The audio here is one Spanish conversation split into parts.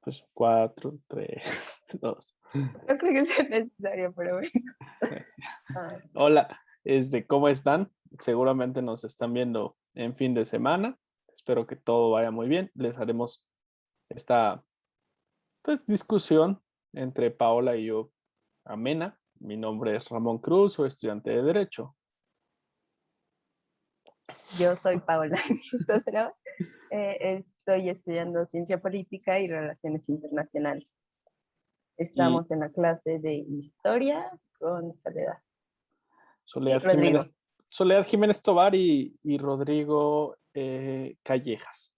Pues 4, 3, 2. No creo que sea necesario, pero bueno. Ah, Hola, ¿cómo están? Seguramente nos están viendo en fin de semana. Espero que todo vaya muy bien. Les haremos esta pues, discusión entre Paola y yo amena. Mi nombre es Ramón Cruz, soy estudiante de Derecho. yo soy Paola. Entonces, ¿no? Estoy estudiando Ciencia Política y Relaciones Internacionales. Y Estamos en la clase de Historia con Soledad y Soledad Rodrigo. Jiménez, Soledad Jiménez Tovar y Rodrigo Callejas.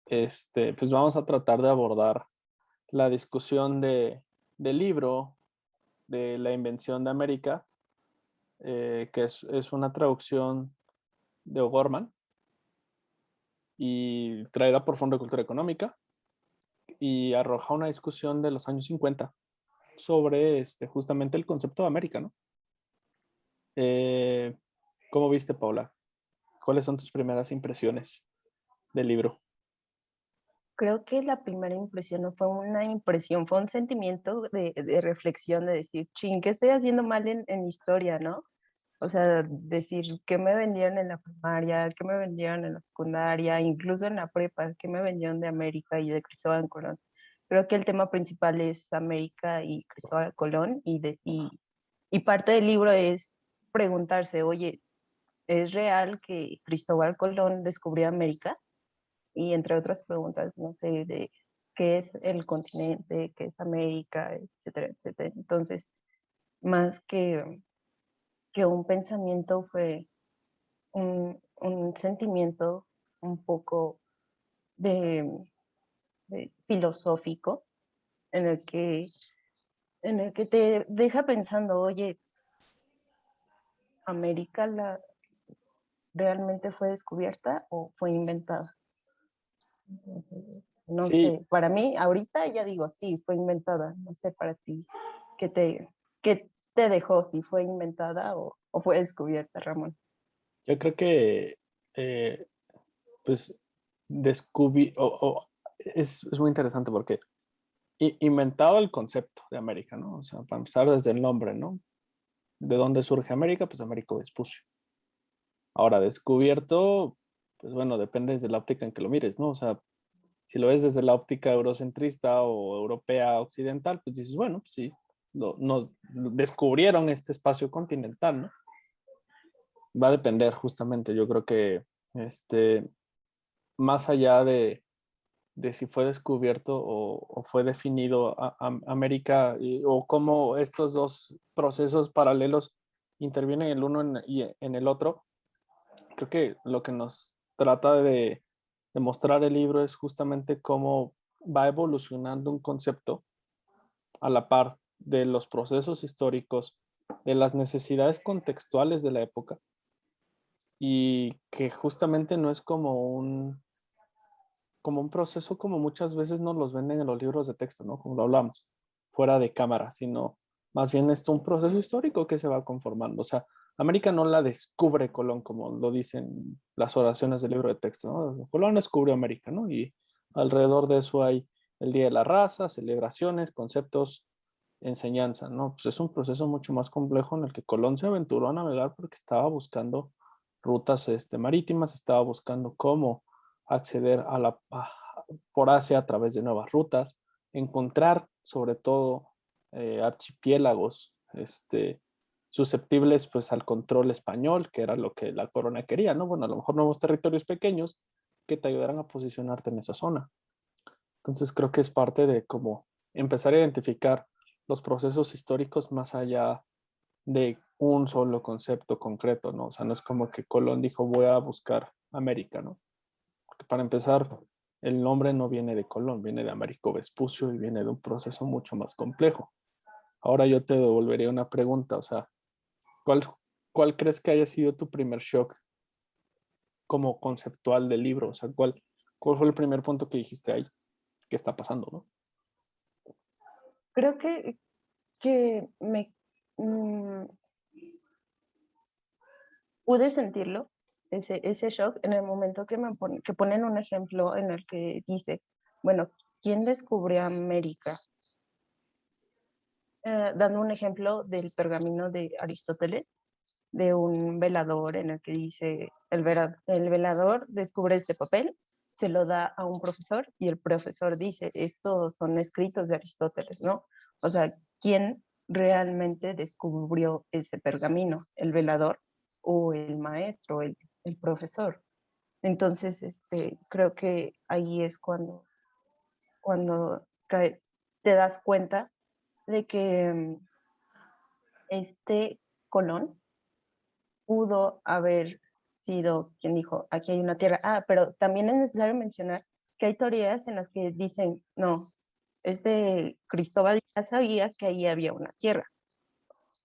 Pues vamos a tratar de abordar la discusión del libro de la invención de América, que es una traducción de O'Gorman y traída por Fondo de Cultura Económica y arroja una discusión de los años 50 sobre justamente el concepto de América, ¿no? Eh, ¿Cómo viste, Paula? ¿Cuáles son tus primeras impresiones del libro? Creo que la primera impresión no fue una impresión, fue un sentimiento de reflexión, de decir, ching, ¿qué estoy haciendo mal en historia, no? O sea, decir, ¿qué me vendieron en la primaria? ¿Qué me vendieron en la secundaria? Incluso en la prepa, ¿qué me vendieron de América y de Cristóbal Colón? Creo que el tema principal es América y Cristóbal Colón y parte del libro es preguntarse, oye, ¿es real que Cristóbal Colón descubrió América? Y entre otras preguntas, no sé, de qué es el continente, qué es América, etcétera, etcétera. Entonces, más que un pensamiento fue un sentimiento un poco de, de filosófico en en el que te deja pensando, oye, ¿América realmente fue descubierta o fue inventada? Entonces, no Sí, sé, para mí ahorita ya digo, sí, fue inventada. No sé para ti, qué te dejó, si fue inventada o fue descubierta, Ramón? yo creo que pues es muy interesante porque inventado el concepto de América, ¿no? O sea, para empezar desde el nombre, ¿no? ¿De dónde surge América? Pues Américo Vespucio. Ahora, descubierto, pues bueno, depende de la óptica en que lo mires, ¿no? O sea, si lo ves desde la óptica eurocentrista o europea occidental, pues dices, bueno, pues sí, nos descubrieron este espacio continental, ¿no? Va a depender justamente, yo creo que más allá de si fue descubierto o fue definido América o cómo estos dos procesos paralelos intervienen el uno y en el otro. Creo que lo que nos trata de mostrar el libro es justamente cómo va evolucionando un concepto a la par de los procesos históricos, de las necesidades contextuales de la época y que justamente no es como un proceso como muchas veces nos los venden en los libros de texto, ¿no? Como lo hablamos, fuera de cámara, sino más bien es un proceso histórico que se va conformando. O sea, América no la descubre Colón, como lo dicen las oraciones del libro de texto, ¿no? Colón descubrió América, ¿no? Y alrededor de eso hay el Día de la Raza, celebraciones, conceptos, enseñanza, ¿no? Pues es un proceso mucho más complejo en el que Colón se aventuró a navegar porque estaba buscando rutas marítimas, estaba buscando cómo acceder por Asia a través de nuevas rutas, encontrar sobre todo archipiélagos susceptibles pues al control español, que era lo que la corona quería, ¿no? Bueno, a lo mejor nuevos territorios pequeños que te ayudaran a posicionarte en esa zona. Entonces creo que es parte de cómo empezar a identificar los procesos históricos más allá de un solo concepto concreto, ¿no? O sea, no es como que Colón dijo voy a buscar América, ¿no? Porque para empezar, el nombre no viene de Colón, viene de Américo Vespucio y viene de un proceso mucho más complejo. Ahora yo te devolvería una pregunta, o sea, ¿cuál, cuál crees que haya sido tu primer shock como conceptual del libro? O sea, ¿cuál fue el primer punto que dijiste ahí? ¿Qué está pasando, no? Creo que mm, pude sentirlo, ese shock, en el momento que ponen un ejemplo en el que dice, bueno, ¿quién descubrió América? Dando un ejemplo del pergamino de Aristóteles, de un velador en el que dice, el velador descubre este papel, se lo da a un profesor y el profesor dice, estos son escritos de Aristóteles, ¿no? O sea, ¿quién realmente descubrió ese pergamino? ¿El velador o el maestro, el profesor? Entonces, creo que ahí es cuando te das cuenta de que este Colón pudo haber sido quien dijo, aquí hay una tierra. Ah, pero también es necesario mencionar que hay teorías en las que dicen, no, Cristóbal ya sabía que ahí había una tierra.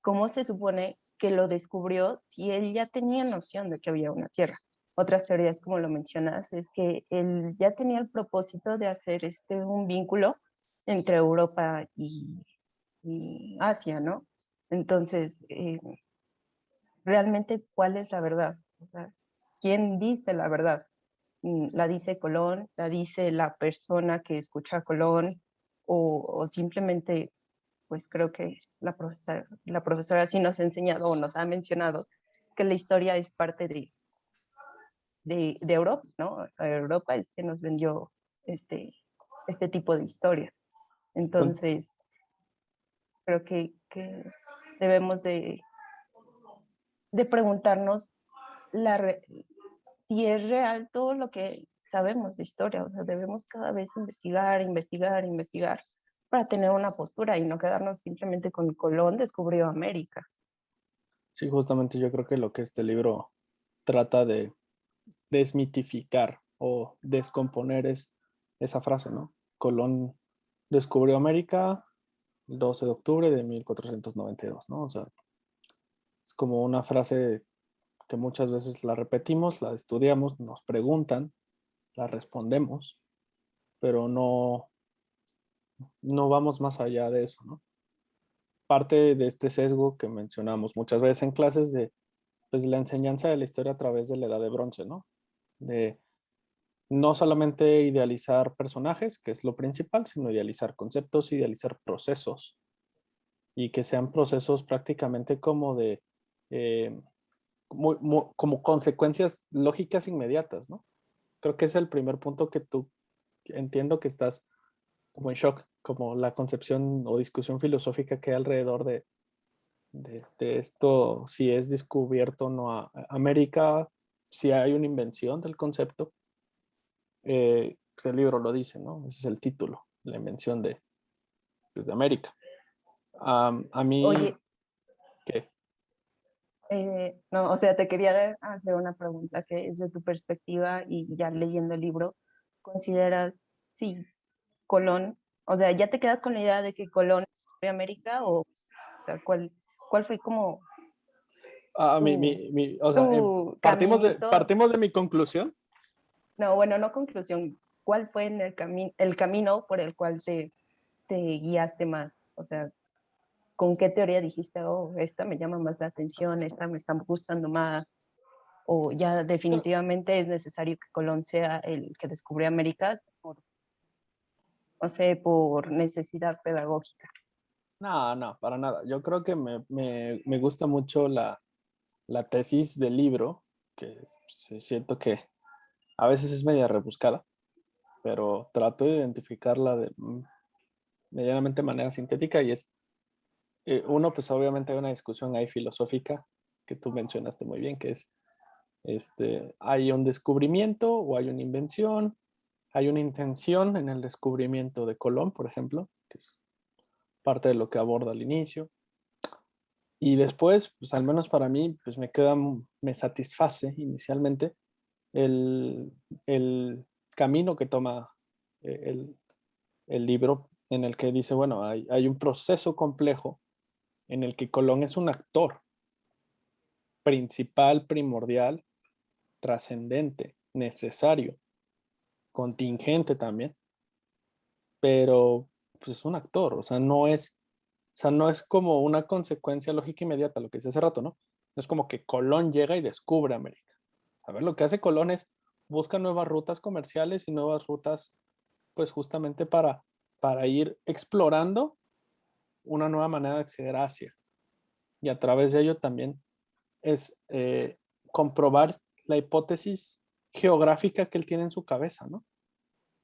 ¿Cómo se supone que lo descubrió si él ya tenía noción de que había una tierra? Otras teorías, como lo mencionas, es que él ya tenía el propósito de hacer un vínculo entre Europa y Asia, ¿no? Entonces, realmente, ¿cuál es la verdad? O sea, ¿quién dice la verdad? ¿La dice Colón? ¿La dice la persona que escucha a Colón? O simplemente, pues creo que la profesora sí nos ha enseñado o nos ha mencionado que la historia es parte de Europa, ¿no? Europa es que nos vendió este, este tipo de historias. Con- Entonces, creo que debemos de preguntarnos la, si es real todo lo que sabemos de historia. O sea, debemos cada vez investigar, investigar, investigar para tener una postura y no quedarnos simplemente con Colón descubrió América. sí, justamente yo creo que lo que este libro trata de desmitificar o descomponer es esa frase, ¿no? Colón descubrió América el 12 de octubre de 1492, ¿no? O sea, es como una frase que muchas veces la repetimos, la estudiamos, nos preguntan, la respondemos, pero no vamos más allá de eso, ¿no? Parte de este sesgo que mencionamos muchas veces en clases de pues, la enseñanza de la historia a través de la edad de bronce, ¿no? De no solamente idealizar personajes, que es lo principal, sino idealizar conceptos, idealizar procesos y que sean procesos prácticamente como de, eh, como consecuencias lógicas inmediatas, ¿no? Creo que es el primer punto que tú entiendo que estás como en shock, como la concepción o discusión filosófica que hay alrededor de esto, si es descubierto o no América, si hay una invención del concepto. Pues el libro lo dice, ¿no? Ese es el título, la invención pues, de América. A mí, Oye, ¿qué? no, o sea, te quería hacer una pregunta que es de tu perspectiva y ya leyendo el libro, ¿consideras, sí, Colón, o sea, ya te quedas con la idea de que Colón fue a América o sea, cuál fue como tu, O sea, tu caminito? partimos de mi conclusión. No, bueno, no conclusión. ¿Cuál fue en el camino por el cual te guiaste más? O sea, ¿con qué teoría dijiste, oh, esta me llama más la atención, esta me está gustando más? O ya definitivamente es necesario que Colón sea el que descubrió América por, no sé, por necesidad pedagógica. No, no, para nada. Yo creo que me gusta mucho la tesis del libro, que sí, siento que a veces es media rebuscada, pero trato de identificarla de medianamente manera sintética y es, uno, pues obviamente hay una discusión ahí filosófica que tú mencionaste muy bien, que es, hay un descubrimiento o hay una invención, hay una intención en el descubrimiento de Colón, por ejemplo, que es parte de lo que aborda al inicio. Y después, pues al menos para mí, pues me satisface inicialmente el, el camino que toma eh, el, el libro en el que dice, bueno, hay un proceso complejo en el que Colón es un actor principal, primordial, trascendente, necesario, contingente también, pero pues es un actor, o sea, no es como una consecuencia lógica inmediata, lo que dice hace rato, ¿no? No es como que Colón llega y descubre América. A ver, lo que hace Colón es busca nuevas rutas comerciales y nuevas rutas pues justamente para ir explorando una nueva manera de acceder a Asia. Y a través de ello también es comprobar la hipótesis geográfica que él tiene en su cabeza, ¿no?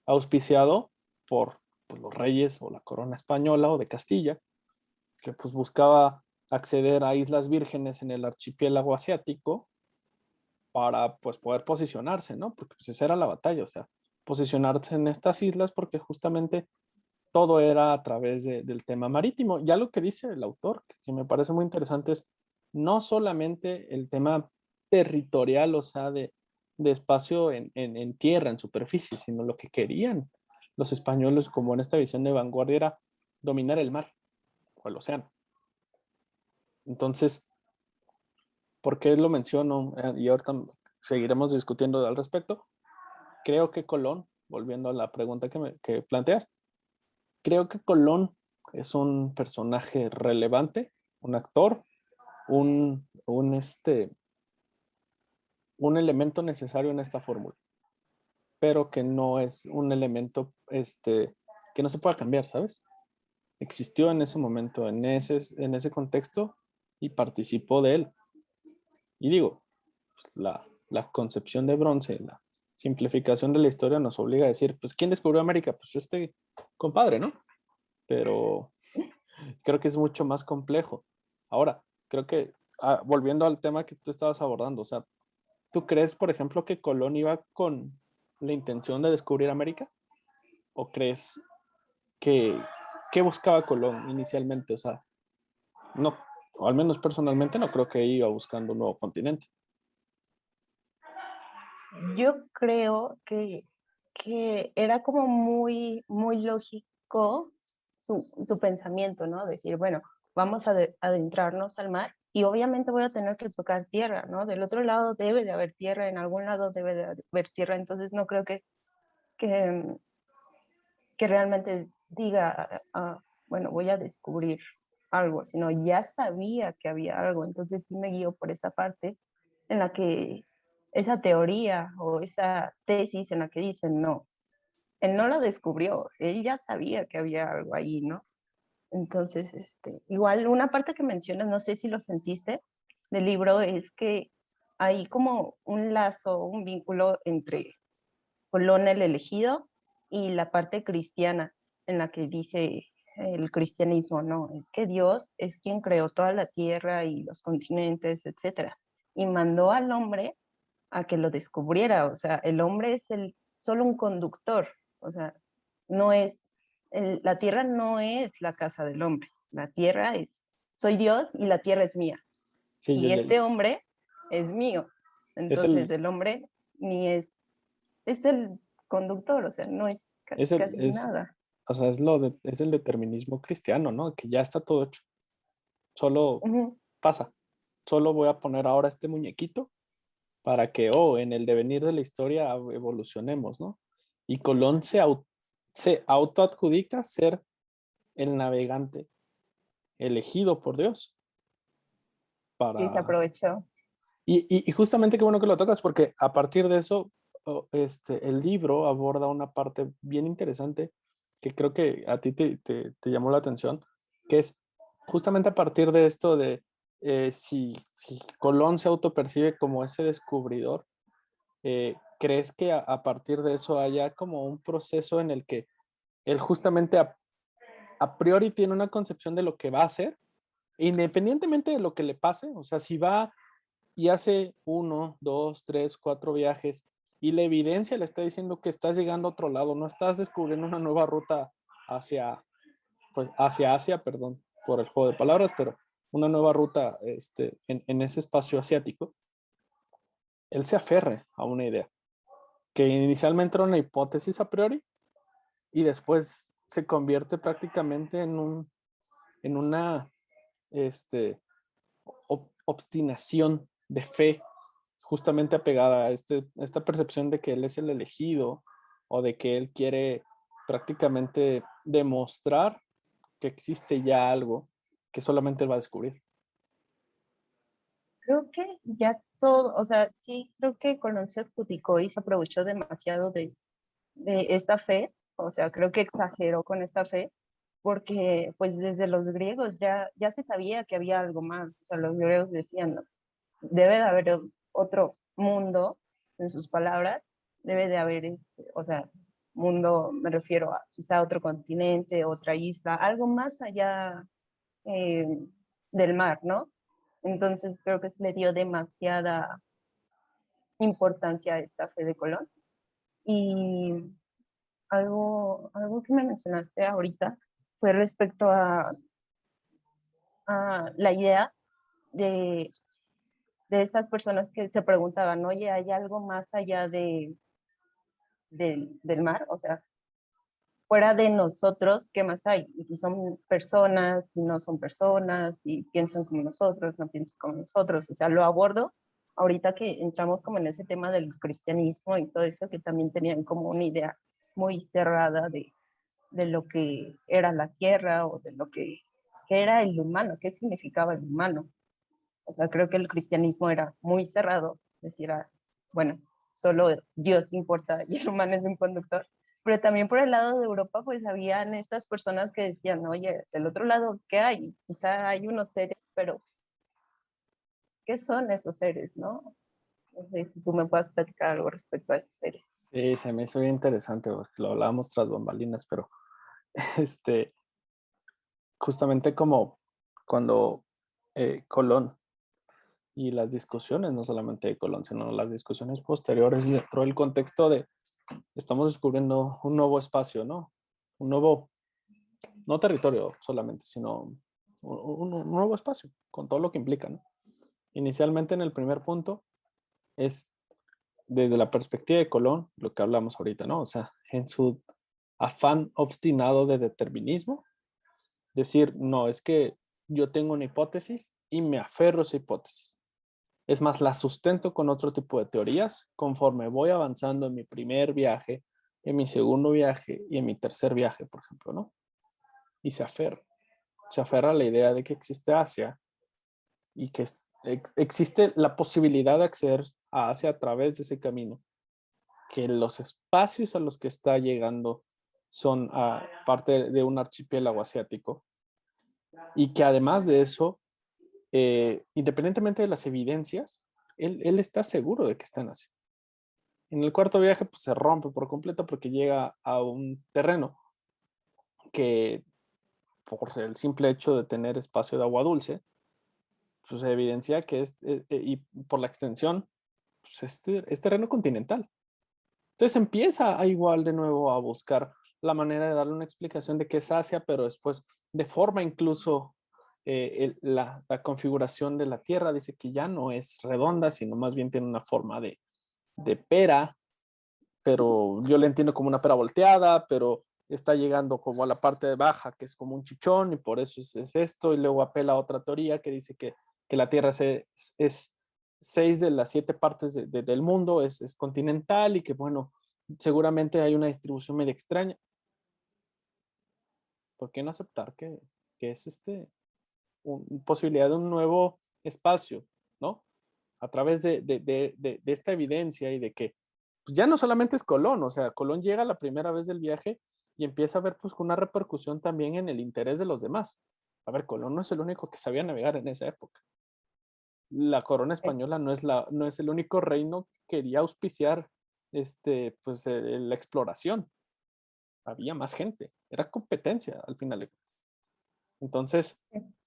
Auspiciado por pues, los reyes o la corona española o de Castilla, que pues buscaba acceder a islas vírgenes en el archipiélago asiático para pues poder posicionarse, ¿no? Porque pues esa era la batalla, o sea, posicionarse en estas islas porque justamente todo era a través del tema marítimo. Ya lo que dice el autor, que me parece muy interesante, es no solamente el tema territorial, o sea, de espacio en tierra, en superficie, sino lo que querían los españoles, como en esta visión de vanguardia, era dominar el mar o el océano. Entonces, ¿por qué lo menciono? Y ahorita seguiremos discutiendo al respecto. Creo que Colón, volviendo a la pregunta que planteas, creo que Colón es un personaje relevante, un actor, un elemento necesario en esta fórmula, pero que no es un elemento que no se pueda cambiar, ¿sabes? Existió en ese momento, en ese contexto y participó de él. Y digo, pues, la concepción de Bronce, la simplificación de la historia nos obliga a decir, pues, ¿quién descubrió América? Pues este compadre, ¿no? Pero creo que es mucho más complejo. Ahora, creo que, volviendo al tema que tú estabas abordando, o sea, ¿tú crees, por ejemplo, que Colón iba con la intención de descubrir América? ¿O crees que, que buscaba Colón inicialmente? O sea, no, o al menos personalmente no creo que iba buscando un nuevo continente. Yo creo que era como muy, muy lógico su pensamiento, ¿no? Decir, bueno, vamos a adentrarnos al mar y obviamente voy a tener que tocar tierra, ¿no? Del otro lado debe de haber tierra, en algún lado debe de haber tierra, entonces no creo que, que realmente diga, bueno, voy a descubrir algo, sino ya sabía que había algo, entonces sí me guío por esa parte en la que esa teoría o esa tesis en la que dicen, no, él no lo descubrió, él ya sabía que había algo ahí, ¿no? Entonces, igual una parte que mencionas, no sé si lo sentiste del libro, es que hay como un lazo, un vínculo entre Colón el elegido y la parte cristiana en la que dice el cristianismo, no, es que Dios es quien creó toda la tierra y los continentes, etcétera, y mandó al hombre a que lo descubriera, o sea, el hombre es solo un conductor, o sea, no es, la tierra no es la casa del hombre, la tierra es, soy Dios y la tierra es mía, Sí, y este hombre es mío, es entonces el, el hombre ni es el conductor, o sea, no es es casi, el, casi es, nada. o sea, es el determinismo cristiano, ¿no? Que ya está todo hecho. Solo Ujú. pasa. Solo voy a poner ahora este muñequito para que, en el devenir de la historia evolucionemos, ¿no? Y Colón se autoadjudica ser el navegante elegido por Dios Y se para... aprovechó. Y justamente qué bueno que lo tocas, porque a partir de eso, el libro aborda una parte bien interesante que creo que a ti te llamó la atención, que es justamente a partir de esto de si Colón se autopercibe como ese descubridor, ¿crees que a partir de eso haya como un proceso en el que él justamente a priori tiene una concepción de lo que va a hacer, independientemente de lo que le pase? O sea, si va y hace uno, dos, tres, cuatro viajes y la evidencia le está diciendo que estás llegando a otro lado, no estás descubriendo una nueva ruta hacia, pues, hacia Asia, perdón por el juego de palabras, pero una nueva ruta en ese espacio asiático, él se aferre a una idea que inicialmente era una hipótesis a priori y después se convierte prácticamente en una obstinación de fe justamente apegada a esta percepción de que él es el elegido o de que él quiere prácticamente demostrar que existe ya algo que solamente él va a descubrir. Creo que ya todo, o sea, sí, creo que Colón se adjudicó y se aprovechó demasiado de esta fe, O sea, creo que exageró con esta fe, porque pues desde los griegos ya se sabía que había algo más. O sea, los griegos decían, ¿no? Debe de haber otro mundo, en sus palabras, debe de haber, o sea, mundo, me refiero a quizá otro continente, otra isla, algo más allá eh, del mar, ¿no? Entonces creo que se le dio demasiada importancia a esta fe de Colón. Y algo que me mencionaste ahorita fue respecto a la idea de, de estas personas que se preguntaban, oye, ¿hay algo más allá del mar? O sea, fuera de nosotros, ¿qué más hay? Y si son personas, si no son personas, si piensan como nosotros, no piensan como nosotros. O sea, lo abordo ahorita que entramos como en ese tema del cristianismo y todo eso, que también tenían como una idea muy cerrada de lo que era la tierra o de lo que era el humano, qué significaba el humano. O sea, creo que el cristianismo era muy cerrado, decir, bueno, solo Dios importa y el humano es un conductor. Pero también por el lado de Europa, pues habían estas personas que decían, oye, del otro lado, ¿qué hay? Quizá hay unos seres, pero ¿qué son esos seres, no? No sé si tú me puedas platicar algo respecto a esos seres. Sí, se me hizo bien interesante, porque lo hablábamos tras bambalinas, pero este, justamente como cuando Colón y las discusiones, no solamente de Colón, sino las discusiones posteriores dentro del contexto de estamos descubriendo un nuevo espacio, ¿no? Un nuevo, no territorio solamente, sino un nuevo espacio, con todo lo que implica, ¿no? Inicialmente en el primer punto es desde la perspectiva de Colón, lo que hablamos ahorita, ¿no? O sea, en su afán obstinado de determinismo, decir, no, es que yo tengo una hipótesis y me aferro a esa hipótesis. Es más, la sustento con otro tipo de teorías conforme voy avanzando en mi primer viaje, en mi segundo viaje y en mi tercer viaje, por ejemplo, ¿no? Y se aferra a la idea de que existe Asia y que existe la posibilidad de acceder a Asia a través de ese camino, que los espacios a los que está llegando son parte de un archipiélago asiático y que además de eso, independientemente de las evidencias, él está seguro de que está en Asia. En el cuarto viaje pues, se rompe por completo porque llega a un terreno que por el simple hecho de tener espacio de agua dulce, pues se evidencia que y por la extensión, pues es terreno continental. Entonces empieza a igual de nuevo a buscar la manera de darle una explicación de qué es Asia, pero después de forma incluso la configuración de la Tierra, dice que ya no es redonda, sino más bien tiene una forma de pera, pero yo le entiendo como una pera volteada, pero está llegando como a la parte de baja, que es como un chichón, y por eso es esto, y luego apela a otra teoría que dice que la Tierra es 6 de las 7 partes del mundo, es continental, y que bueno, seguramente hay una distribución medio extraña. ¿Por qué no aceptar que es posibilidad de un nuevo espacio, ¿no? A través de esta evidencia y de que pues ya no solamente es Colón, o sea, Colón llega la primera vez del viaje y empieza a ver pues una repercusión también en el interés de los demás. A ver, Colón no es el único que sabía navegar en esa época. La corona española no es el único reino que quería auspiciar pues, la exploración. Había más gente, era competencia al final. Entonces,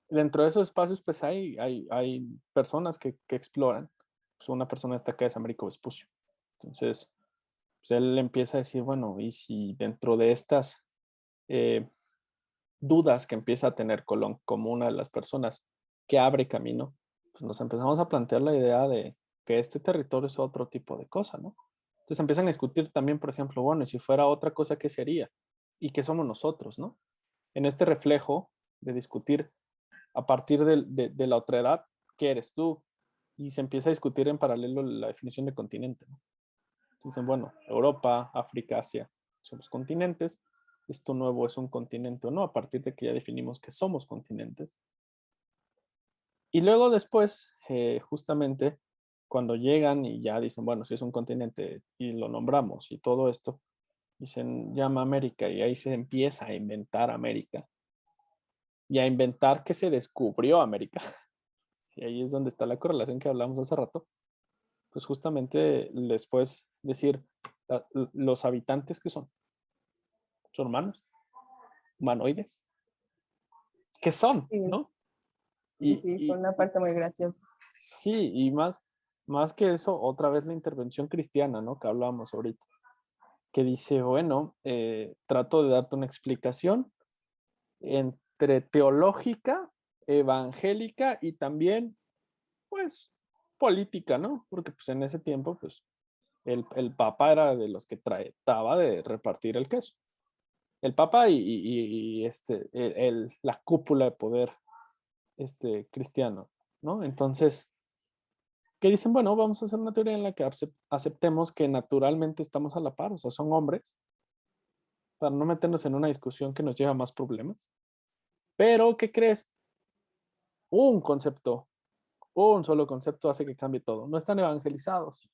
dentro de esos espacios, pues hay personas que exploran. Pues una persona destacada es Américo Vespucio. Entonces, pues él empieza a decir, bueno, y si dentro de estas eh, dudas que empieza a tener Colón como una de las personas que abre camino, pues nos empezamos a plantear la idea de que este territorio es otro tipo de cosa, ¿no? Entonces empiezan a discutir también, por ejemplo, bueno, y si fuera otra cosa, ¿qué sería? ¿Y qué somos nosotros, no? En este reflejo de discutir a partir de la otredad, ¿qué eres tú? Y se empieza a discutir en paralelo la definición de continente, ¿no? Dicen, bueno, Europa, África, Asia, son los continentes. Esto nuevo es un continente o no, a partir de que ya definimos que somos continentes. Y luego después, justamente, cuando llegan y ya dicen, bueno, si es un continente y lo nombramos y todo esto, y se llama América, y ahí se empieza a inventar América y a inventar que se descubrió América. Y ahí es donde está la correlación que hablamos hace rato. Pues justamente después decir, los habitantes que son humanos, humanoides, ¿qué son? Sí, ¿No? sí, Y, sí, fue y, una y parte muy graciosa. sí, y más que eso, otra vez la intervención cristiana, ¿no? Que hablábamos ahorita, que dice, bueno, trato de darte una explicación entre teológica, evangélica y también, pues, política, ¿no? Porque pues en ese tiempo, pues, el papa era de los que trataba de repartir el queso. El papa y la cúpula de poder cristiano, ¿no? Entonces, que dicen, bueno, vamos a hacer una teoría en la que aceptemos que naturalmente estamos a la par, o sea, son hombres, para no meternos en una discusión que nos lleva a más problemas. Pero, ¿qué crees? Un concepto, un solo concepto hace que cambie todo. No están evangelizados.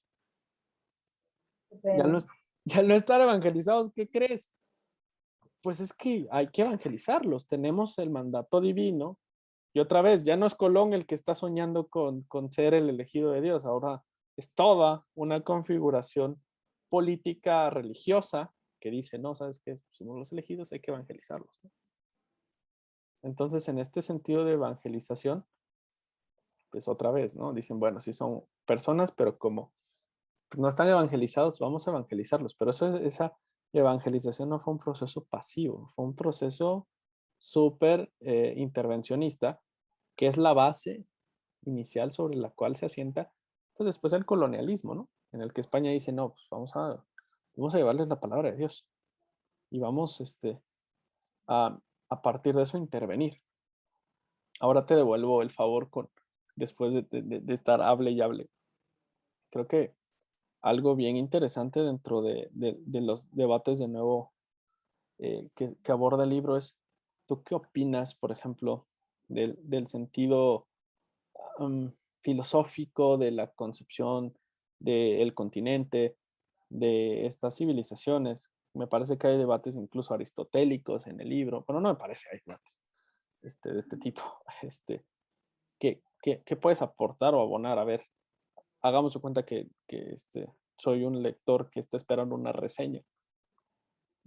Qué Ya no, pena. ya no están evangelizados, ¿qué crees? Pues es que hay que evangelizarlos. Tenemos el mandato divino. Y otra vez, ya no es Colón el que está soñando con ser el elegido de Dios. Ahora es toda una configuración política religiosa que dice, no, ¿sabes qué? Somos los elegidos, hay que evangelizarlos, ¿no? Entonces, en este sentido de evangelización, pues otra vez, ¿no? Dicen, bueno, sí son personas, pero como pues, no están evangelizados, vamos a evangelizarlos. Pero esa evangelización no fue un proceso pasivo, fue un proceso súper intervencionista, que es la base inicial sobre la cual se asienta, pues después el colonialismo, ¿no? En el que España dice, no, pues vamos a llevarles la palabra de Dios y vamos a, a partir de eso intervenir. Ahora te devuelvo el favor después de estar hable y hable. Creo que algo bien interesante dentro de los debates de nuevo que aborda el libro es, ¿tú qué opinas, por ejemplo, del sentido um, filosófico de la concepción del continente, de estas civilizaciones? Me parece que hay debates incluso aristotélicos en el libro. Bueno, no me parece, hay debates de este tipo. ¿Qué puedes aportar o abonar? A ver, hagamos de cuenta que soy un lector que está esperando una reseña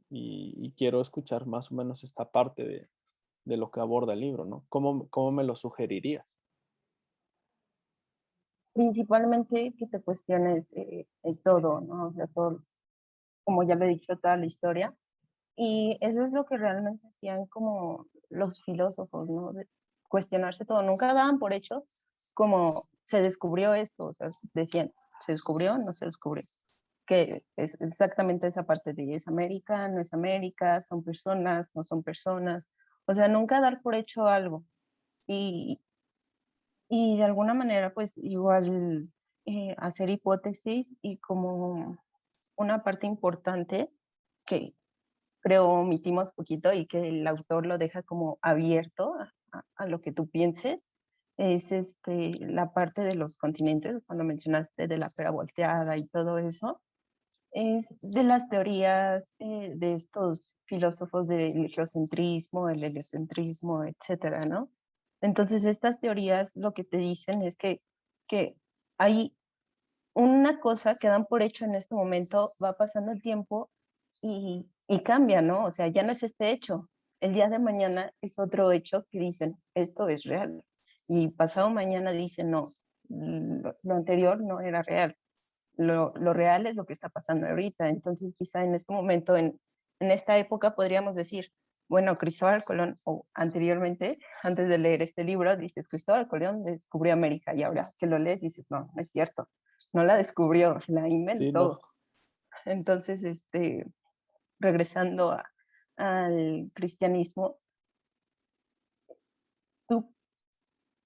y quiero escuchar más o menos esta parte de lo que aborda el libro, ¿no? ¿Cómo me lo sugerirías? Principalmente que te cuestiones todo, ¿no? O sea, todo, como ya lo he dicho, toda la historia. Y eso es lo que realmente hacían como los filósofos, ¿no? De cuestionarse todo. Nunca daban por hecho como se descubrió esto, o sea, decían, ¿se descubrió? No se descubrió. Que es exactamente esa parte de es América, no es América, son personas, no son personas. O sea, nunca dar por hecho algo. Y, y de alguna manera, pues igual hacer hipótesis y como una parte importante que creo omitimos poquito y que el autor lo deja como abierto a lo que tú pienses, es la parte de los continentes, cuando mencionaste de la pera volteada y todo eso, es de las teorías de estos filósofos del geocentrismo, el heliocentrismo, etcétera, ¿no? Entonces, estas teorías lo que te dicen es que hay una cosa que dan por hecho en este momento, va pasando el tiempo y cambia, ¿no? O sea, ya no es este hecho. El día de mañana es otro hecho que dicen, esto es real. Y pasado mañana dicen, no, lo anterior no era real. Lo real es lo que está pasando ahorita. Entonces, quizá en este momento, en esta época, podríamos decir, bueno, Cristóbal Colón, o anteriormente, antes de leer este libro, dices, Cristóbal Colón descubrió América, y ahora que lo lees, dices, no, no es cierto, no la descubrió, la Sí, no. inventó. Entonces, regresando al cristianismo, ¿tú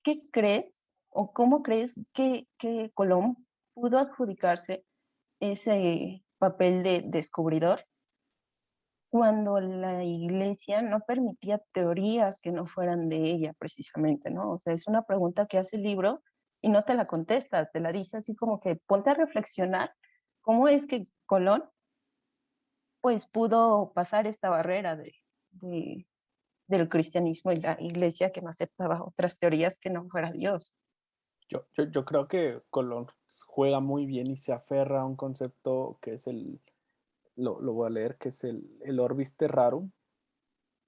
qué crees o cómo crees que Colón pudo adjudicarse ese papel de descubridor cuando la iglesia no permitía teorías que no fueran de ella precisamente, ¿no? O sea, es una pregunta que hace el libro y no te la contesta, te la dice así como que ponte a reflexionar cómo es que Colón pues pudo pasar esta barrera de- del cristianismo y la iglesia que no aceptaba otras teorías que no fuera Dios. Yo creo que Colón juega muy bien y se aferra a un concepto que es lo voy a leer, que es el orbis terrarum,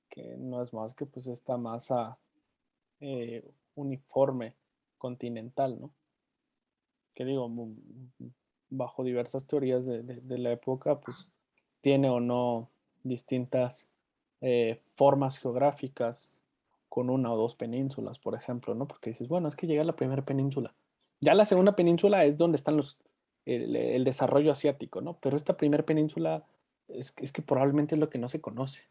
que no es más que pues esta masa uniforme continental, ¿no? Que digo, bajo diversas teorías de la época, pues tiene o no distintas formas geográficas con una o dos penínsulas, por ejemplo, ¿no? Porque dices, bueno, es que llega a la primera península. Ya la segunda península es donde están el desarrollo asiático, ¿no? Pero esta primera península es que probablemente es lo que no se conoce.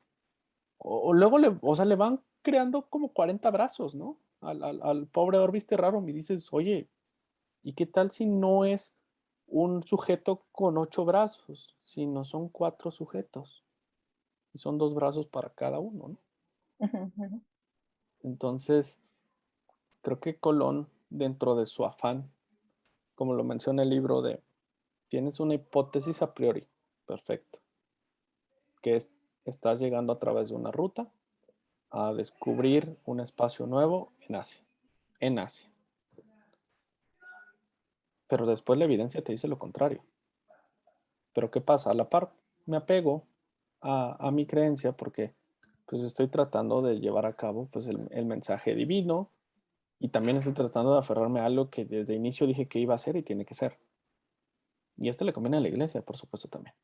O luego, o sea, le van creando como 40 brazos, ¿no? Al pobre Orbis Terrarum y dices, oye, ¿y qué tal si no es un sujeto con 8 brazos, sino son 4 sujetos? Y son 2 brazos para cada uno, ¿no? Entonces, creo que Colón, dentro de su afán, como lo menciona el libro de, tienes una hipótesis a priori, perfecto, que es, estás llegando a través de una ruta a descubrir un espacio nuevo en Asia, en Asia. Pero después la evidencia te dice lo contrario. Pero ¿qué pasa? A la par me apego a mi creencia porque pues estoy tratando de llevar a cabo pues el mensaje divino y también estoy tratando de aferrarme a algo que desde inicio dije que iba a ser y tiene que ser. Y esto le conviene a la iglesia, por supuesto también.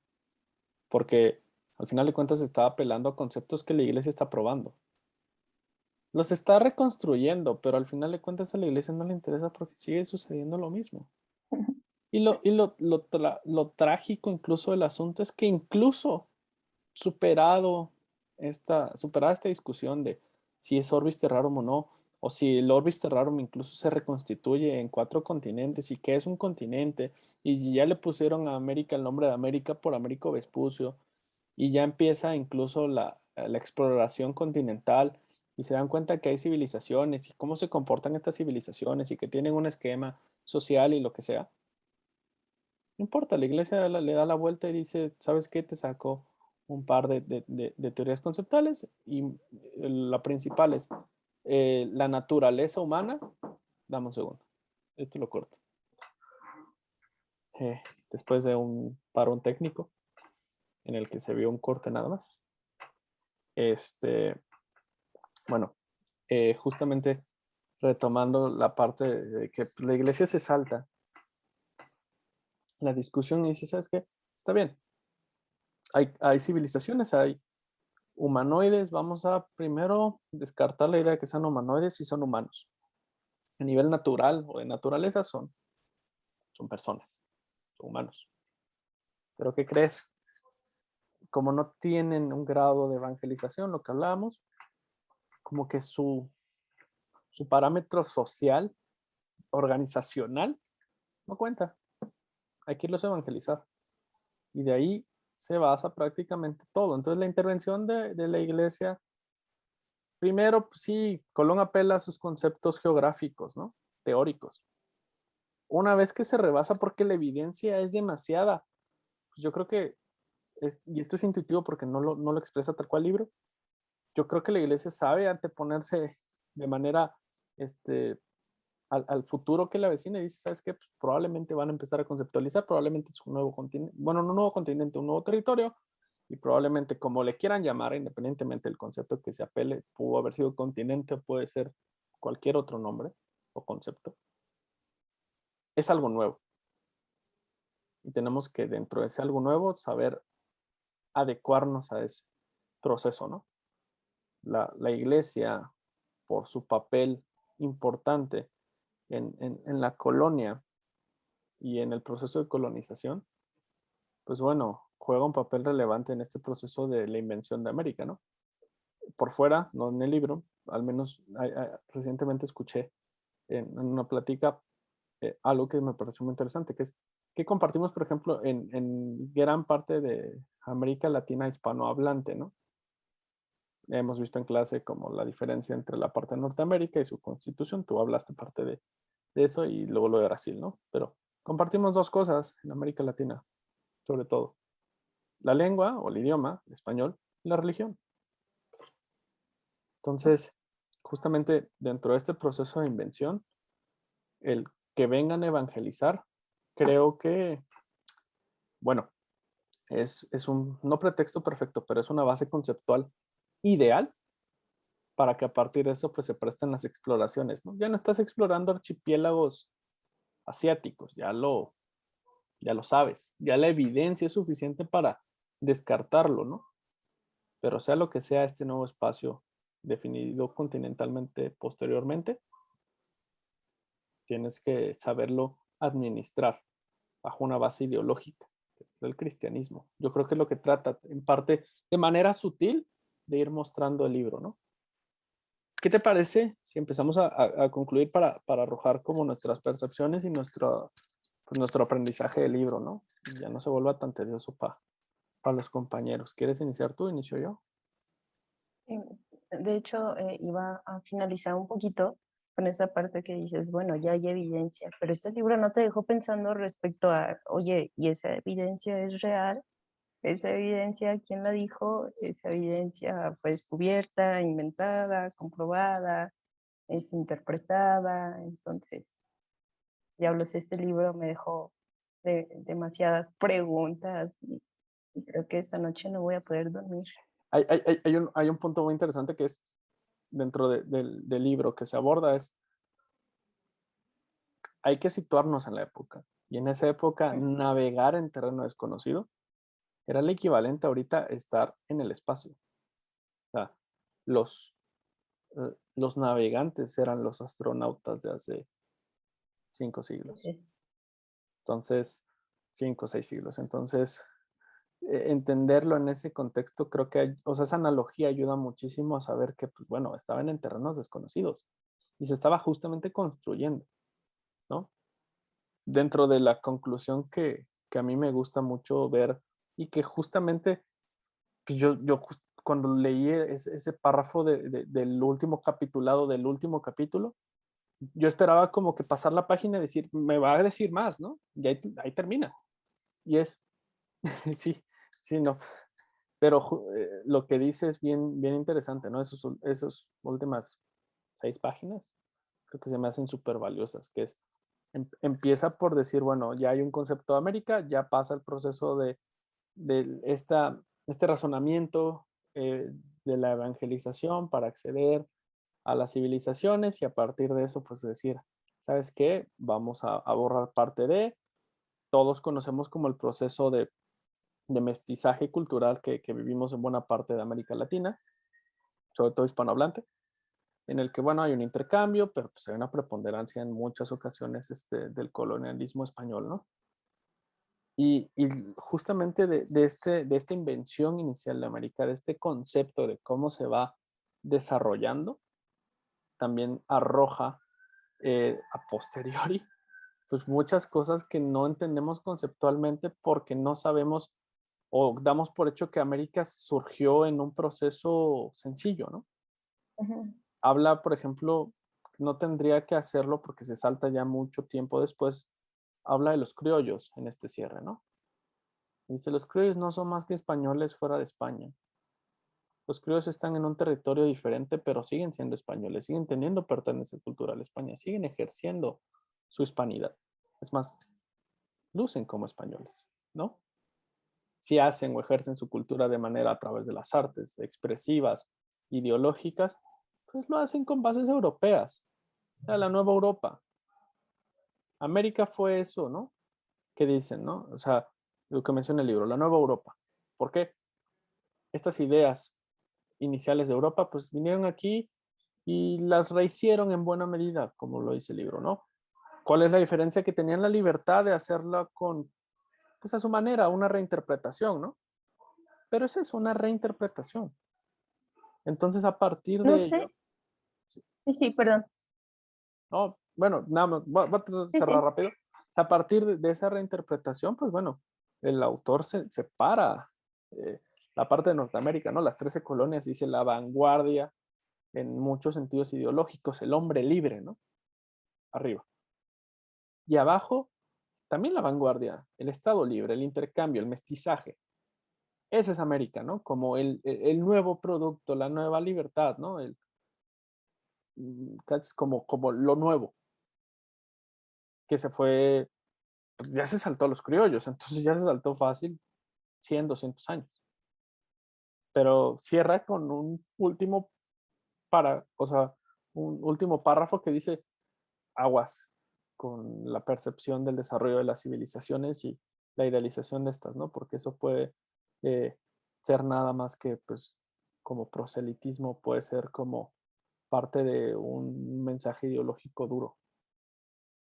Porque al final de cuentas está apelando a conceptos que la iglesia está probando. Los está reconstruyendo, pero al final de cuentas a la iglesia no le interesa porque sigue sucediendo lo mismo. Y lo trágico incluso del asunto es que incluso superada esta discusión de si es Orbis Terrarum o no, o si el Orbis Terrarum incluso se reconstituye en 4 continentes y que es un continente, y ya le pusieron a América el nombre de América por Américo Vespucio, y ya empieza incluso la exploración continental, y se dan cuenta que hay civilizaciones y cómo se comportan estas civilizaciones y que tienen un esquema social y lo que sea. No importa, la iglesia le da la vuelta y dice, ¿sabes qué? Te saco un par de teorías conceptuales y la principal es la naturaleza humana. Dame un segundo, esto lo corto. Eh, Después de un parón técnico en el que se vio un corte nada más. Bueno, justamente retomando la parte de que la iglesia se salta la discusión y dice, ¿sabes qué? Está bien, hay civilizaciones, hay humanoides, vamos a primero descartar la idea de que sean humanoides y son humanos. A nivel natural o de naturaleza son personas, son humanos. Pero ¿qué crees? Como no tienen un grado de evangelización, lo que hablábamos, como que su parámetro social, organizacional, no cuenta. Hay que irlos a evangelizar. Y de ahí se basa prácticamente todo. Entonces la intervención de la iglesia, primero, pues sí, Colón apela a sus conceptos geográficos, ¿no? Teóricos. Una vez que se rebasa porque la evidencia es demasiada, pues yo creo que, y esto es intuitivo porque no lo expresa tal cual el libro, yo creo que la iglesia sabe anteponerse de manera este, al futuro que la vecina y dice, ¿sabes qué? Pues probablemente van a empezar a conceptualizar, probablemente es un nuevo continente, bueno, no un nuevo continente, un nuevo territorio, y probablemente como le quieran llamar, independientemente del concepto que se apele, pudo haber sido continente, puede ser cualquier otro nombre o concepto, es algo nuevo. Y tenemos que dentro de ese algo nuevo saber adecuarnos a ese proceso, ¿no? La iglesia, por su papel importante en la colonia y en el proceso de colonización, pues bueno, juega un papel relevante en este proceso de la invención de América, ¿no? Por fuera, no en el libro, al menos recientemente escuché en una plática algo que me pareció muy interesante, que es que compartimos, por ejemplo, en gran parte de América Latina hispanohablante, ¿no? Hemos visto en clase como la diferencia entre la parte de Norteamérica y su constitución. Tú hablaste parte de eso y luego lo de Brasil, ¿no? Pero compartimos dos cosas en América Latina, sobre todo. la lengua o el idioma, el español, y la religión. Entonces, justamente dentro de este proceso de invención, el que vengan a evangelizar, creo que, bueno, es un, no pretexto perfecto, pero es una base conceptual ideal para que a partir de eso pues se presten las exploraciones, ¿no? Ya no estás explorando archipiélagos asiáticos, ya lo sabes, ya la evidencia es suficiente para descartarlo, ¿no? Pero sea lo que sea este nuevo espacio definido continentalmente posteriormente, tienes que saberlo administrar bajo una base ideológica, que es el cristianismo. Yo creo que es lo que trata, en parte, de manera sutil, de ir mostrando el libro, ¿no? ¿Qué te parece si empezamos a concluir para arrojar como nuestras percepciones y pues nuestro aprendizaje del libro, ¿no? Y ya no se vuelva tan tedioso para los compañeros. ¿Quieres iniciar tú? ¿Inicio yo? Eh, De hecho, iba a finalizar un poquito con esa parte que dices, bueno, ya hay evidencia, pero este libro no te dejó pensando respecto a, oye, ¿y esa evidencia es real? ¿Esa evidencia quién la dijo? ¿Esa evidencia fue descubierta, inventada, comprobada, es interpretada? Entonces, diablos, este libro me dejó demasiadas preguntas y creo que esta noche no voy a poder dormir. Hay un punto muy interesante que es dentro del libro que se aborda es, hay que situarnos en la época. Y en esa época, navegar en terreno desconocido era el equivalente ahorita a estar en el espacio. O sea, los, los navegantes eran los astronautas de hace 5 siglos. Sí. Entonces, 5 o 6 siglos. Entonces, entenderlo en ese contexto, creo que, o sea, esa analogía ayuda muchísimo a saber que, pues bueno, estaban en terrenos desconocidos y se estaba justamente construyendo, ¿no? Dentro de la conclusión que a mí me gusta mucho ver y que justamente pues cuando leí ese párrafo del último capitulado del último capítulo, yo esperaba como que pasar la página y decir, me va a decir más, ¿no? Y ahí termina. Y es, sí, sí, no. Pero lo que dice es bien, bien interesante, ¿no? Esos últimas 6 páginas, creo que se me hacen súper valiosas, que es, empieza por decir, bueno, ya hay un concepto de América, ya pasa el proceso de este razonamiento de la evangelización para acceder a las civilizaciones y a partir de eso, pues decir, ¿sabes qué? Vamos a borrar parte todos conocemos como el proceso de mestizaje cultural que vivimos en buena parte de América Latina, sobre todo hispanohablante, en el que, bueno, hay un intercambio, pero pues hay una preponderancia en muchas ocasiones del colonialismo español, ¿no? Y justamente de esta invención inicial de América, de este concepto de cómo se va desarrollando, también arroja a posteriori, pues muchas cosas que no entendemos conceptualmente porque no sabemos o damos por hecho que América surgió en un proceso sencillo, ¿no? Ujú. Habla, por ejemplo, no tendría que hacerlo porque se salta ya mucho tiempo después, habla de los criollos en este cierre, ¿no? Dice, los criollos no son más que españoles fuera de España. Los criollos están en un territorio diferente, pero siguen siendo españoles, siguen teniendo pertenencia cultural a España, siguen ejerciendo su hispanidad. Es más, lucen como españoles, ¿no? Si hacen o ejercen su cultura de manera a través de las artes expresivas, ideológicas, pues lo hacen con bases europeas, o sea, la nueva Europa. América fue eso, ¿no? ¿Qué dicen, no? O sea, lo que menciona el libro, la nueva Europa. ¿Por qué? Estas ideas iniciales de Europa, pues vinieron aquí y las rehicieron en buena medida, como lo dice el libro, ¿no? ¿Cuál es la diferencia? Que tenían la libertad de hacerla con, pues a su manera, una reinterpretación, ¿no? Pero es eso, una reinterpretación. Entonces, a partir No de sé, ello, sí, sí, sí, perdón. no, bueno, nada más, voy a Sí, cerrar sí. rápido. A partir de esa reinterpretación, pues bueno, el autor se separa la parte de Norteamérica, ¿no? Las 13 colonias, dice la vanguardia en muchos sentidos ideológicos, el hombre libre, ¿no? Arriba. Y abajo, también la vanguardia, el Estado libre, el intercambio, el mestizaje. ese es América, ¿no? Como el nuevo producto, la nueva libertad, ¿no? ¿Cachas? Como lo nuevo, que se fue, pues ya se saltó a los criollos, entonces ya se saltó fácil 100, 200 años. Pero cierra con un último o sea, un último párrafo que dice aguas con la percepción del desarrollo de las civilizaciones y la idealización de estas, ¿no? Porque eso puede eh, ser nada más que, pues, como proselitismo, puede ser como parte de un mensaje ideológico duro.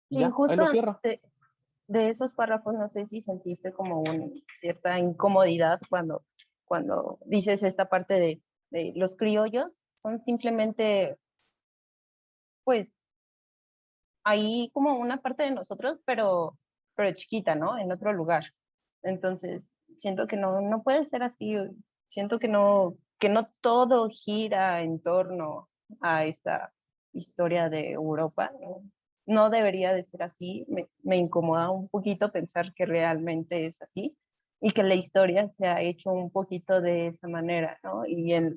Y Y ya, ahí justo lo cierra. de esos párrafos, no sé si sentiste como una cierta incomodidad cuando dices esta parte de los criollos, son simplemente, pues, ahí como una parte de nosotros, pero chiquita, ¿no? En otro lugar. Entonces, siento que no puede ser así. Siento que no todo gira en torno a esta historia de Europa. No, no debería de ser así. Me incomoda un poquito pensar que realmente es así y que la historia se ha hecho un poquito de esa manera, ¿no? Y bien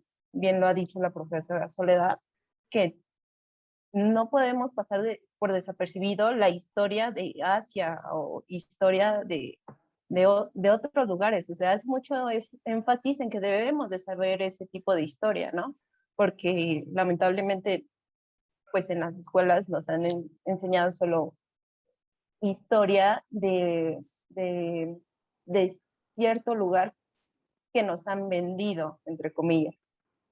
lo ha dicho la profesora Soledad, que no podemos pasar por desapercibido la historia de Asia o historia de otros lugares. O sea, es mucho énfasis en que debemos de saber ese tipo de historia, ¿no? Porque lamentablemente, pues en las escuelas nos han enseñado solo historia de cierto lugar que nos han vendido, entre comillas.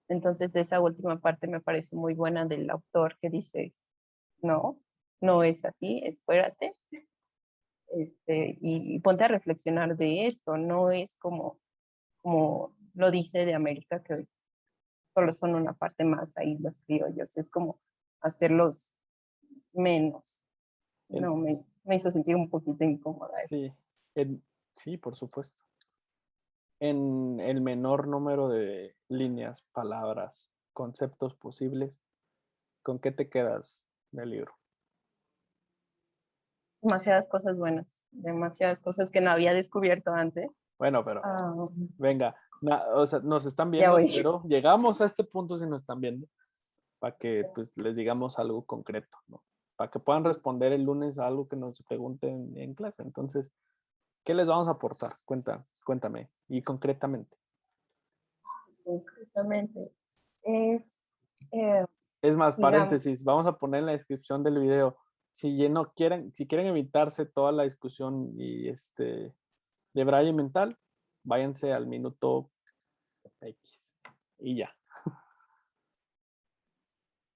Entonces, esa última parte me parece muy buena del autor que dice, no, no es así, espérate, y ponte a reflexionar de esto, no es como lo dice de América, que solo son una parte más ahí los criollos, es como hacerlos menos. En- No, me hizo sentir un poquito incómoda eso. sí, sí, por supuesto. En el menor número de líneas, palabras, conceptos posibles, ¿con qué te quedas del libro? Demasiadas cosas buenas, demasiadas cosas que no había descubierto antes. Bueno, pero Ah, venga, o sea, nos están ya viendo, voy. espero. Llegamos a este punto si nos están viendo, para que pues les digamos algo concreto, ¿no? Para que puedan responder el lunes a algo que nos pregunten en clase. Entonces, ¿qué les vamos a aportar? Cuéntame, y concretamente. Concretamente, es, eh, Es más, sigamos. paréntesis, vamos a poner en la descripción del video. Si quieren evitarse toda la discusión y de braille mental, váyanse al minuto X y ya.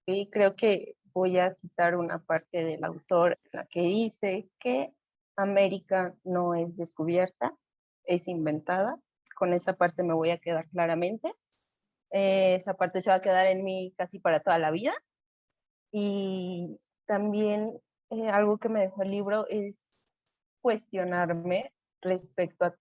Y creo que voy a citar una parte del autor en la que dice que América no es descubierta, es inventada. Con esa parte me voy a quedar claramente. Esa parte se va a quedar en mí casi para toda la vida. Y también algo que me dejó el libro es cuestionarme respecto a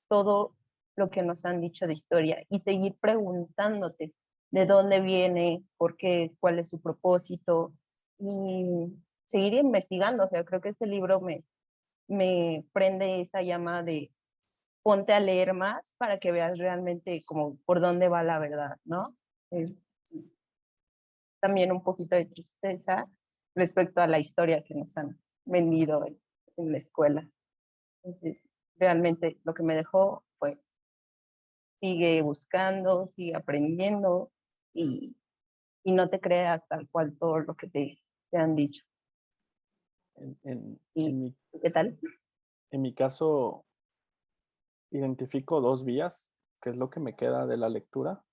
todo lo que nos han dicho de historia y seguir preguntándote de dónde viene, por qué, cuál es su propósito y seguir investigando. O sea, creo que este libro me prende esa llama de ponte a leer más para que veas realmente como por dónde va la verdad, ¿no? Es también un poquito de tristeza respecto a la historia que nos han vendido en la escuela. Entonces, realmente lo que me dejó fue sigue buscando, sigue aprendiendo y, y no te creas tal cual todo lo que te han dicho. En, en- ¿Y en mi, qué tal? en mi caso, identifico dos vías, que es lo que me queda de la lectura.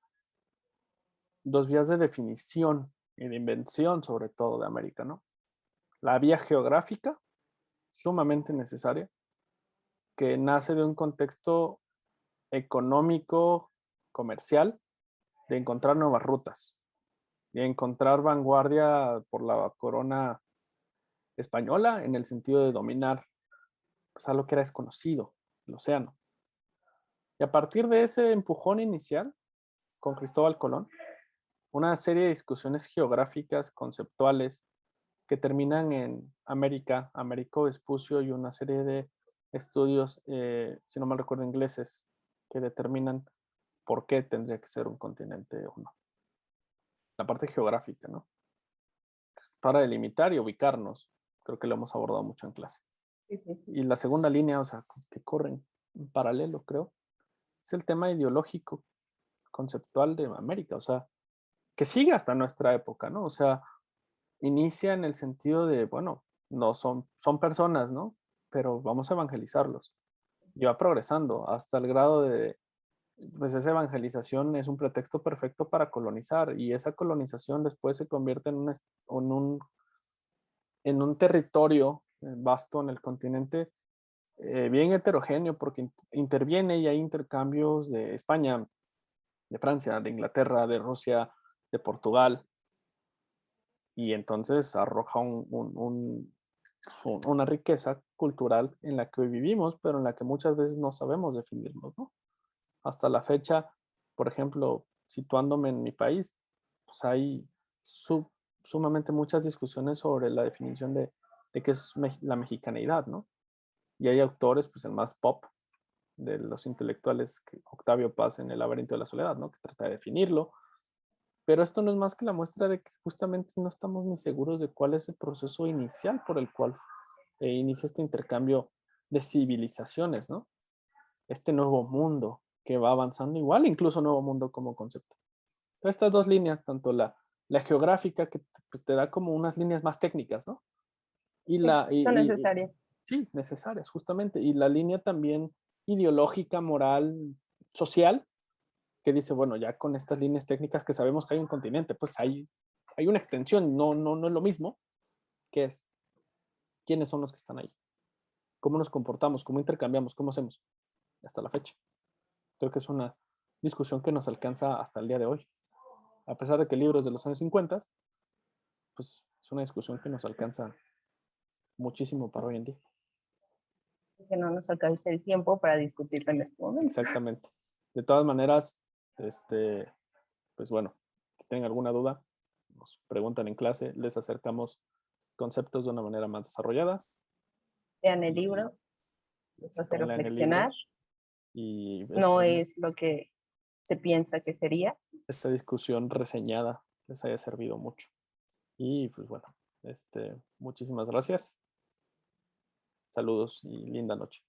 Dos vías de definición y de invención, sobre todo de América, ¿no? La vía geográfica, sumamente necesaria, que nace de un contexto económico, comercial, de encontrar nuevas rutas, de encontrar vanguardia por la corona española en el sentido de dominar pues, algo que era desconocido, el océano. Y a partir de ese empujón inicial con Cristóbal Colón, una serie de discusiones geográficas, conceptuales, que terminan en América, Américo Vespucio y una serie de estudios, si no mal recuerdo, ingleses, que determinan por qué tendría que ser un continente o no. La parte geográfica, ¿no? Para delimitar y ubicarnos, creo que lo hemos abordado mucho en clase. Sí, sí. Y la segunda línea, o sea, que corren en paralelo, creo, es el tema ideológico, conceptual de América, o sea, que sigue hasta nuestra época, ¿no? O sea, inicia en el sentido de, bueno, no son personas, ¿no? Pero vamos a evangelizarlos. Y va progresando hasta el grado de, pues esa evangelización es un pretexto perfecto para colonizar y esa colonización después se convierte en un territorio vasto en el continente, bien heterogéneo porque interviene y hay intercambios de España, de Francia, de Inglaterra, de Rusia, de Portugal, y entonces arroja una riqueza cultural en la que hoy vivimos, pero en la que muchas veces no sabemos definirnos, ¿no? Hasta la fecha, por ejemplo, situándome en mi país, pues hay sumamente muchas discusiones sobre la definición de qué es la mexicanidad, ¿no? Y hay autores, pues el más pop de los intelectuales, que Octavio Paz en El laberinto de la soledad, ¿no? Que trata de definirlo, pero esto no es más que la muestra de que justamente no estamos ni seguros de cuál es el proceso inicial por el cual inicia este intercambio de civilizaciones, ¿no? Este nuevo mundo que va avanzando igual, incluso nuevo mundo como concepto. Estas dos líneas, tanto la geográfica, que pues, te da como unas líneas más técnicas, ¿no? Y Sí, la, son y- necesarias. sí, necesarias, justamente. Y la línea también ideológica, moral, social, que dice, bueno, ya con estas líneas técnicas que sabemos que hay un continente, pues hay una extensión, no es lo mismo, que es quiénes son los que están ahí, cómo nos comportamos, cómo intercambiamos, cómo hacemos, hasta la fecha. Creo que es una discusión que nos alcanza hasta el día de hoy. A pesar de que el libro es de los años 50, pues es una discusión que nos alcanza muchísimo para hoy en día. Que no nos alcance el tiempo para discutirlo en este momento. Exactamente. De todas maneras, pues bueno, si tienen alguna duda, nos preguntan en clase, les acercamos conceptos de una manera más desarrollada. Lean el Y libro, les hace sáquenla en el libro reflexionar. y No esperemos es lo que se piensa que sería. esta discusión reseñada les haya servido mucho. Y pues bueno, muchísimas gracias. Saludos y linda noche.